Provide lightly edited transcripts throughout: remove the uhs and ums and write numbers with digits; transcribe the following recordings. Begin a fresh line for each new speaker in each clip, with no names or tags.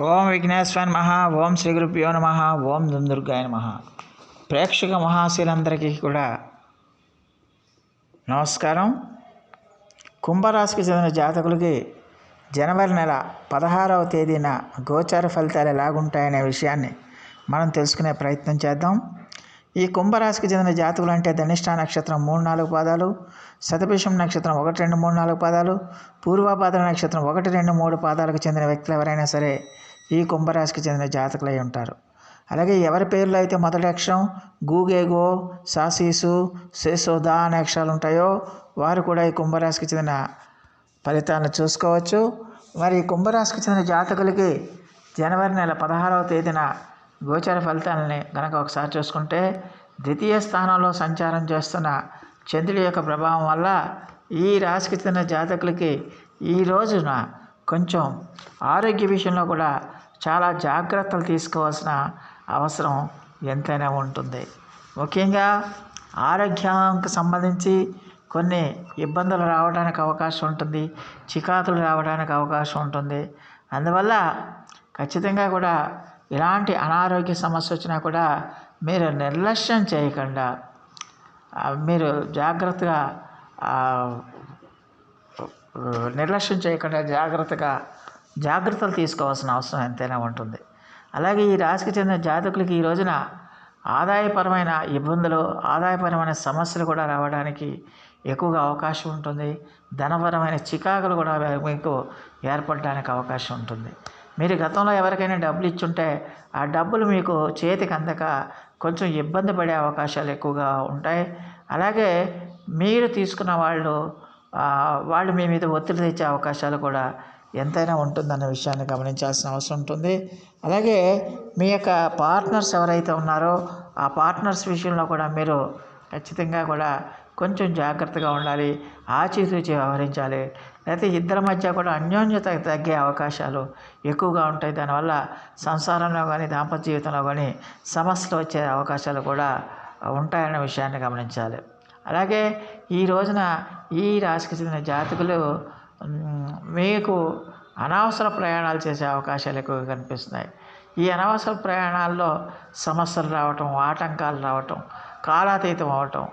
ఓం విఘ్నేశ్వర నమః. ఓం శ్రీ గురుభ్యో నమః. ఓం దుందుర్గాయ నమః. ప్రేక్షక మహాశీలందరికీ కూడా నమస్కారం. కుంభరాశికి చెందిన జాతకులకి జనవరి నెల 16వ తేదీన గోచార ఫలితాలు ఎలాగుంటాయనే విషయాన్ని మనం తెలుసుకునే ప్రయత్నం చేద్దాం. ఈ కుంభరాశికి చెందిన జాతకులు అంటే ధనిష్ఠ నక్షత్రం 3-4 పాదాలు, శతభిషం నక్షత్రం 1-2-3-4 పాదాలు, పూర్వభాద్ర నక్షత్రం 1-2-3 పాదాలకు చెందిన వ్యక్తులు ఎవరైనా సరే ఈ కుంభరాశికి చెందిన జాతకులై ఉంటారు. అలాగే ఎవరి పేర్లు అయితే మొదటి అక్షరం గూగేగో, సాసీసు, శేషోదా అనే అక్షరాలు ఉంటాయో వారు కూడా ఈ కుంభరాశికి చెందిన ఫలితాలను చూసుకోవచ్చు. మరి ఈ కుంభరాశికి చెందిన జాతకులకి జనవరి నెల 16వ తేదీన గోచార ఫలితాలని కనుక ఒకసారి చూసుకుంటే, ద్వితీయ స్థానంలో సంచారం చేస్తున్న చంద్రుడి యొక్క ప్రభావం వల్ల ఈ రాశికి చెందిన జాతకులకి ఈ రోజున కొంచెం ఆరోగ్య విషయంలో కూడా చాలా జాగ్రత్తలు తీసుకోవాల్సిన అవసరం ఎంతైనా ఉంటుంది. ముఖ్యంగా ఆరోగ్యానికి సంబంధించి కొన్ని ఇబ్బందులు రావడానికి అవకాశం ఉంటుంది, చికాకులు రావడానికి అవకాశం ఉంటుంది. అందువల్ల ఖచ్చితంగా కూడా ఇలాంటి అనారోగ్య సమస్య వచ్చినా కూడా మీరు నిర్లక్ష్యం చేయకుండా మీరు జాగ్రత్తలు తీసుకోవాల్సిన అవసరం ఎంతైనా ఉంటుంది. అలాగే ఈ రాశికి చెందిన జాతకులకి ఈ రోజున ఆదాయపరమైన ఇబ్బందులు, ఆదాయపరమైన సమస్యలు కూడా రావడానికి ఎక్కువగా అవకాశం ఉంటుంది. ధనపరమైన చికాకులు కూడా మీకు ఏర్పడడానికి అవకాశం ఉంటుంది. మీరు గతంలో ఎవరికైనా డబ్బులు ఇచ్చుంటే ఆ డబ్బులు మీకు చేతికి అందక కొంచెం ఇబ్బంది పడే అవకాశాలు ఎక్కువగా ఉంటాయి. అలాగే మీరు తీసుకున్న వాళ్ళు మీ మీద ఒత్తిడి తెచ్చే అవకాశాలు కూడా ఎంతైనా ఉంటుందన్న విషయాన్ని గమనించాల్సిన అవసరం ఉంటుంది. అలాగే మీ యొక్క పార్ట్నర్స్ ఎవరైతే ఉన్నారో ఆ పార్ట్నర్స్ విషయంలో కూడా మీరు ఖచ్చితంగా కూడా కొంచెం జాగ్రత్తగా ఉండాలి, ఆచితూచి వ్యవహరించాలి. లేకపోతే ఇద్దరి మధ్య కూడా అన్యోన్యత తగ్గే అవకాశాలు ఎక్కువగా ఉంటాయి. దానివల్ల సంసారంలో కానీ దాంపత్య జీవితంలో కానీ సమస్యలు వచ్చే అవకాశాలు కూడా ఉంటాయన్న విషయాన్ని గమనించాలి. అలాగే ఈ రోజున ఈ రాశికి చెందిన జాతకులు మీకు అనవసర ప్రయాణాలు చేసే అవకాశాలు ఎక్కువగా కనిపిస్తున్నాయి. ఈ అనవసర ప్రయాణాల్లో సమస్యలు రావటం, ఆటంకాలు రావటం, కాలాతీతం అవటం,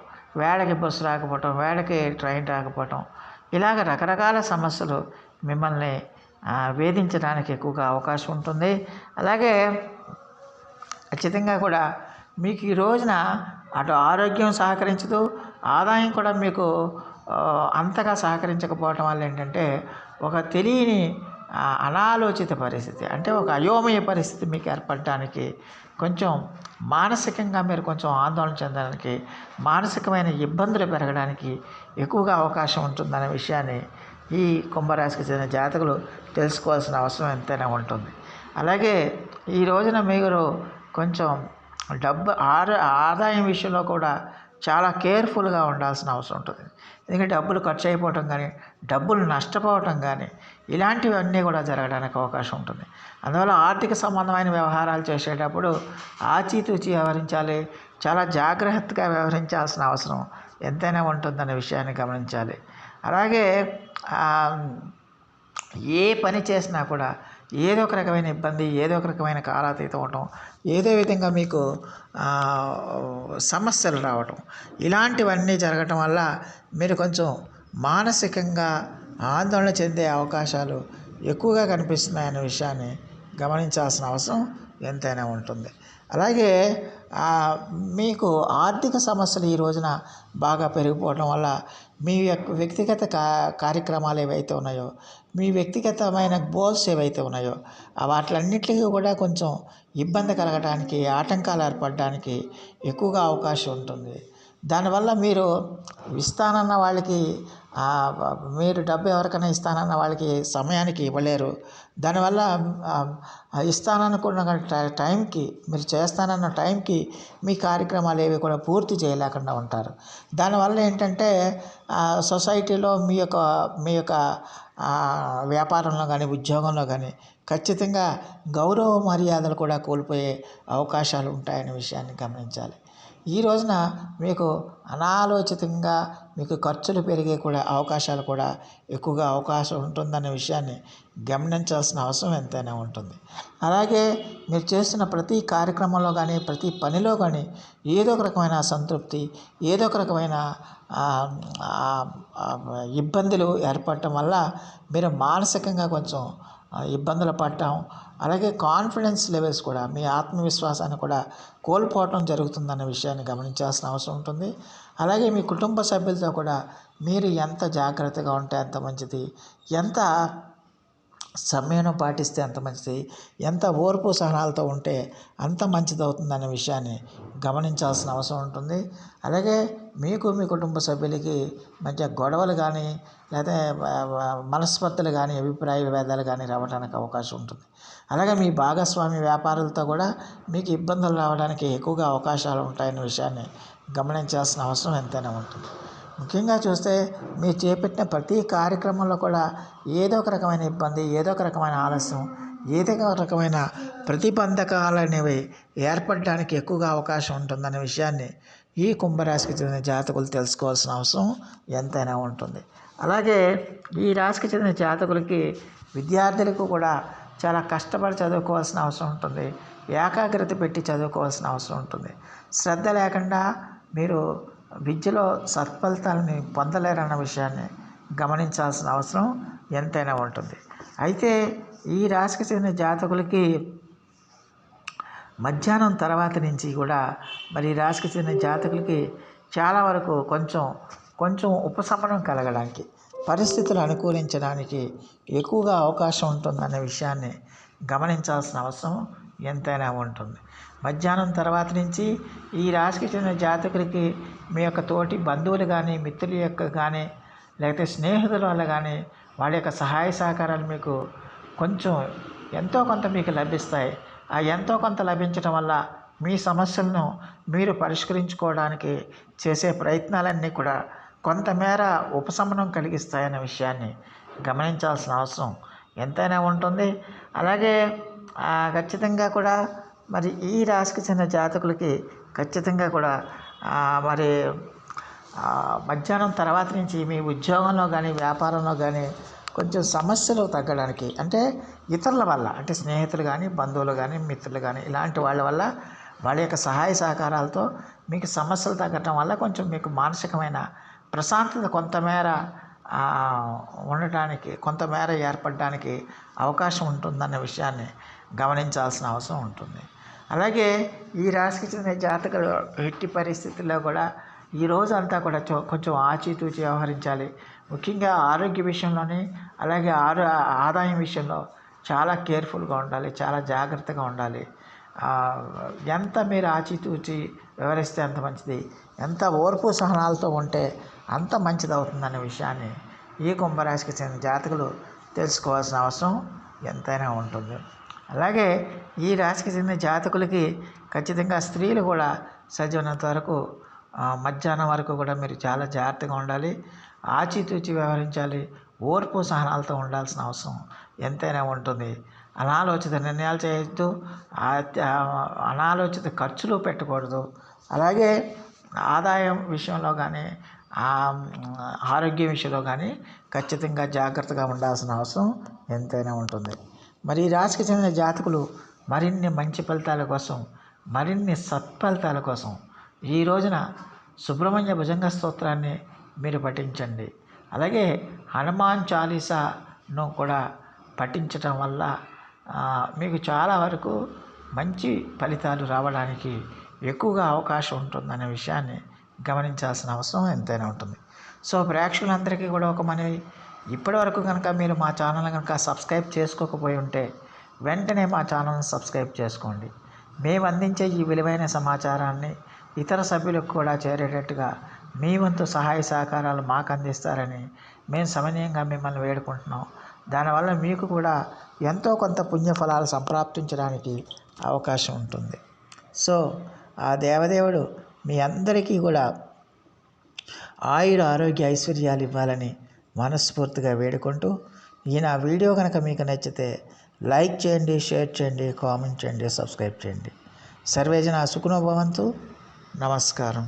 వేళకి బస్సు రాకపోవటం, వేళకి ట్రైన్ రాకపోవటం, ఇలాగ రకరకాల సమస్యలు మిమ్మల్ని వేధించడానికి ఎక్కువగా అవకాశం ఉంటుంది. అలాగే ఖచ్చితంగా కూడా మీకు ఈ రోజున అటు ఆరోగ్యం సహకరించదు, ఆదాయం కూడా మీకు అంతగా సహకరించకపోవటం వల్ల ఏంటంటే ఒక తెలియని అనాలోచిత పరిస్థితి, అంటే ఒక అయోమయ పరిస్థితి మీకు ఏర్పడడానికి, కొంచెం మానసికంగా మీరు కొంచెం ఆందోళన చెందడానికి, మానసికమైన ఇబ్బందులు పెరగడానికి ఎక్కువగా అవకాశం ఉంటుందనే విషయాన్ని ఈ కుంభరాశికి చెందిన జాతకులు తెలుసుకోవాల్సిన అవసరం ఎంతైనా ఉంటుంది. అలాగే ఈ రోజున మీరు కొంచెం ఆదాయం విషయంలో కూడా చాలా కేర్ఫుల్గా ఉండాల్సిన అవసరం ఉంటుంది. ఎందుకంటే డబ్బులు ఖర్చు అయిపోవటం కానీ, డబ్బులు నష్టపోవటం కానీ ఇలాంటివన్నీ కూడా జరగడానికి అవకాశం ఉంటుంది. అందువల్ల ఆర్థిక సంబంధమైన వ్యవహారాలు చేసేటప్పుడు ఆచితూచి వ్యవహరించాలి, చాలా జాగ్రత్తగా వ్యవహరించాల్సిన అవసరం ఎంతైనా ఉంటుందనే విషయాన్ని గమనించాలి. అలాగే ఏ పని చేసినా కూడా ఏదో ఒక రకమైన ఇబ్బంది, ఏదో ఒక రకమైన కాలాతీతం అవటం, ఏదో విధంగా మీకు సమస్యలు రావటం, ఇలాంటివన్నీ జరగటం వల్ల మీరు కొంచెం మానసికంగా ఆందోళన చెందే అవకాశాలు ఎక్కువగా కనిపిస్తున్నాయనే విషయాన్ని గమనించాల్సిన అవసరం ఎంతైనా ఉంటుంది. అలాగే మీకు ఆర్థిక సమస్యలు ఈ రోజున బాగా పెరిగిపోవడం వల్ల మీ యొక్క వ్యక్తిగత కార్యక్రమాలు ఏవైతే ఉన్నాయో, మీ వ్యక్తిగతమైన గోల్స్ ఏవైతే ఉన్నాయో వాటిలన్నిటికీ కూడా కొంచెం ఇబ్బంది కలగడానికి, ఆటంకాలు ఏర్పడడానికి ఎక్కువగా అవకాశం ఉంటుంది. దానివల్ల మీరు ఇస్తానన్న వాళ్ళకి మీరు డబ్బు ఎవరికైనా ఇస్తానన్న వాళ్ళకి సమయానికి ఇవ్వలేరు. దానివల్ల ఇస్తాననుకున్న టైంకి, మీరు చేస్తానన్న టైంకి మీ కార్యక్రమాలు ఏవి కూడా పూర్తి చేయలేకుండా ఉంటారు. దానివల్ల ఏంటంటే సొసైటీలో మీ యొక్క వ్యాపారంలో కానీ, ఉద్యోగంలో కానీ ఖచ్చితంగా గౌరవ మర్యాదలు కూడా కోల్పోయే అవకాశాలు ఉంటాయనే విషయాన్ని గమనించాలి. ఈ రోజున మీకు అనాలోచితంగా మీకు ఖర్చులు పెరిగే కూడా అవకాశాలు కూడా ఎక్కువగా అవకాశం ఉంటుందనే విషయాన్ని గమనించాల్సిన అవసరం ఎంతైనా ఉంటుంది. అలాగే మీరు చేస్తున్న ప్రతి కార్యక్రమంలో కానీ ప్రతి పనిలో కానీ ఏదో ఒక రకమైన అసంతృప్తి, ఏదో ఒక రకమైన ఇబ్బందులు ఏర్పడటం వల్ల మీరు మానసికంగా కొంచెం ఇబ్బందులు పడటం, అలాగే కాన్ఫిడెన్స్ లెవెల్స్ కూడా మీ ఆత్మవిశ్వాసాన్ని కూడా కోల్పోవటం జరుగుతుందన్న విషయాన్ని గమనించాల్సిన అవసరం ఉంటుంది. అలాగే మీ కుటుంబ సభ్యులతో కూడా మీరు ఎంత జాగ్రత్తగా ఉంటే అంత మంచిది, ఎంత సమయం పాటిస్తే అంత మంచిది, ఎంత ఓర్పు సహనాలతో ఉంటే అంత మంచిది అవుతుందనే విషయాన్ని గమనించాల్సిన అవసరం ఉంటుంది. అలాగే మీకు మీ కుటుంబ సభ్యులకి మధ్య గొడవలు కానీ లేదా మనస్పర్ధలు కానీ అభిప్రాయ భేదాలు కానీ రావడానికి అవకాశం ఉంటుంది. అలాగే మీ భాగస్వామి వ్యాపారులతో కూడా మీకు ఇబ్బందులు రావడానికి ఎక్కువగా అవకాశాలు ఉంటాయనే విషయాన్ని గమనించాల్సిన అవసరం ఎంతైనా ఉంటుంది. ముఖ్యంగా చూస్తే మీరు చేపట్టిన ప్రతి కార్యక్రమంలో కూడా ఏదో ఒక రకమైన ఇబ్బంది, ఏదో ఒక రకమైన ఆలస్యం, ఏదో ఒక రకమైన ప్రతిబంధకాలు అనేవి ఏర్పడడానికి ఎక్కువగా అవకాశం ఉంటుందనే విషయాన్ని ఈ కుంభరాశికి చెందిన జాతకులు తెలుసుకోవాల్సిన అవసరం ఎంతైనా ఉంటుంది. అలాగే ఈ రాశికి చెందిన జాతకులకి విద్యార్థులకు కూడా చాలా కష్టపడి చదువుకోవాల్సిన అవసరం ఉంటుంది. ఏకాగ్రత పెట్టి చదువుకోవాల్సిన అవసరం ఉంటుంది. శ్రద్ధ లేకుండా మీరు విద్యలో సత్ఫలితాలని పొందలేరన్న విషయాన్ని గమనించాల్సిన అవసరం ఎంతైనా ఉంటుంది. అయితే ఈ రాశికి చెందిన జాతకులకి మధ్యాహ్నం తర్వాత నుంచి కూడా మరి ఈ రాశికి చెందిన జాతకులకి చాలా వరకు కొంచెం ఉపశమనం కలగడానికి, పరిస్థితులు అనుకూలించడానికి ఎక్కువగా అవకాశం ఉంటుందనే విషయాన్ని గమనించాల్సిన అవసరం ఎంతైనా ఉంటుంది. మధ్యాహ్నం తర్వాత నుంచి ఈ రాశికి చెందిన జాతకులకి మీ యొక్క తోటి బంధువులు కానీ, మిత్రుల యొక్క కానీ, లేకపోతే స్నేహితుల వల్ల కానీ వాళ్ళ యొక్క సహాయ సహకారాలు మీకు కొంచెం ఎంతో కొంత మీకు లభిస్తాయి. ఆ ఎంతో కొంత లభించడం వల్ల మీ సమస్యలను మీరు పరిష్కరించుకోవడానికి చేసే ప్రయత్నాలన్నీ కూడా కొంతమేర ఉపశమనం కలిగిస్తాయనే విషయాన్ని గమనించాల్సిన అవసరం ఎంతైనా ఉంటుంది. అలాగే ఖచ్చితంగా కూడా మరి ఈ రాశికి చెందిన జాతకులకి ఖచ్చితంగా కూడా మరి మధ్యాహ్నం తర్వాత నుంచి మీ ఉద్యోగంలో కానీ వ్యాపారంలో కానీ కొంచెం సమస్యలు తగ్గడానికి, అంటే ఇతరుల వల్ల, అంటే స్నేహితులు కానీ, బంధువులు కానీ, మిత్రులు కానీ ఇలాంటి వాళ్ళ వల్ల వాళ్ళ యొక్క సహాయ సహకారాలతో మీకు సమస్యలు తగ్గటం వల్ల కొంచెం మీకు మానసికమైన ప్రశాంతత కొంతమేర ఉండటానికి, కొంతమేర ఏర్పడడానికి అవకాశం ఉంటుందన్న విషయాన్ని గమనించాల్సిన అవసరం ఉంటుంది. అలాగే ఈ రాశికి చెందిన జాతకులు ఎట్టి పరిస్థితుల్లో కూడా ఈ రోజు అంతా కూడా కొంచెం ఆచితూచి వ్యవహరించాలి. ముఖ్యంగా ఆరోగ్య విషయంలోని, అలాగే ఆదాయం విషయంలో చాలా కేర్ఫుల్గా ఉండాలి, చాలా జాగ్రత్తగా ఉండాలి. ఎంత మీరు ఆచితూచి వ్యవహరిస్తే అంత మంచిది, ఎంత ఓర్పు సహనాలతో ఉంటే అంత మంచిది అవుతుందనే విషయాన్ని ఈ కుంభరాశికి చెందిన జాతకులు తెలుసుకోవాల్సిన అవసరం ఎంతైనా ఉంటుంది. అలాగే ఈ రాశికి చెందిన జాతకులకి ఖచ్చితంగా స్త్రీలు కూడా సాధ్యమైనంత వరకు మధ్యాహ్నం వరకు కూడా మీరు చాలా జాగ్రత్తగా ఉండాలి, ఆచితూచి వ్యవహరించాలి, ఓర్పు సహనాలతో ఉండాల్సిన అవసరం ఎంతైనా ఉంటుంది. అనాలోచిత నిర్ణయాలు చేయొద్దు, అనాలోచిత ఖర్చులు పెట్టకూడదు. అలాగే ఆదాయం విషయంలో కానీ, ఆరోగ్యం విషయంలో కానీ ఖచ్చితంగా జాగ్రత్తగా ఉండాల్సిన అవసరం ఎంతైనా ఉంటుంది. మరి ఈ రాశికి చెందిన జాతకులు మరిన్ని మంచి ఫలితాల కోసం, మరిన్ని సత్ఫలితాల కోసం ఈ రోజున సుబ్రహ్మణ్య భుజంగ స్తోత్రాన్ని మీరు పఠించండి. అలాగే హనుమాన్ చాలీసాను కూడా పఠించటం వల్ల మీకు చాలా వరకు మంచి ఫలితాలు రావడానికి ఎక్కువగా అవకాశం ఉంటుందనే విషయాన్ని గమనించాల్సిన అవసరం ఎంతైనా ఉంటుంది. సో ప్రేక్షకులందరికీ కూడా ఒక మనవి, ఇప్పటివరకు కనుక మీరు మా ఛానల్ కనుక సబ్స్క్రైబ్ చేసుకోకపోయి ఉంటే వెంటనే మా ఛానల్ని సబ్స్క్రైబ్ చేసుకోండి. మేము అందించే ఈ విలువైన సమాచారాన్ని ఇతర సభ్యులకు కూడా చేరేటట్టుగా మీ వంతు సహాయ సహకారాలు మాకు అందిస్తారని మేము సమనీయంగా మిమ్మల్ని వేడుకుంటున్నాం. దానివల్ల మీకు కూడా ఎంతో కొంత పుణ్యఫలాలు సంప్రాప్తించడానికి అవకాశం ఉంటుంది. సో ఆ దేవదేవుడు మీ అందరికీ కూడా ఆయుర ఆరోగ్య ఐశ్వర్యాలు ఇవ్వాలని మనస్ఫూర్తిగా వేడుకుంటూ, ఈ నా వీడియో కనుక మీకు నచ్చితే లైక్ చేయండి, షేర్ చేయండి, కామెంట్ చేయండి, సబ్స్క్రైబ్ చేయండి. సర్వేజన సుఖినో భవంతు. నమస్కారం.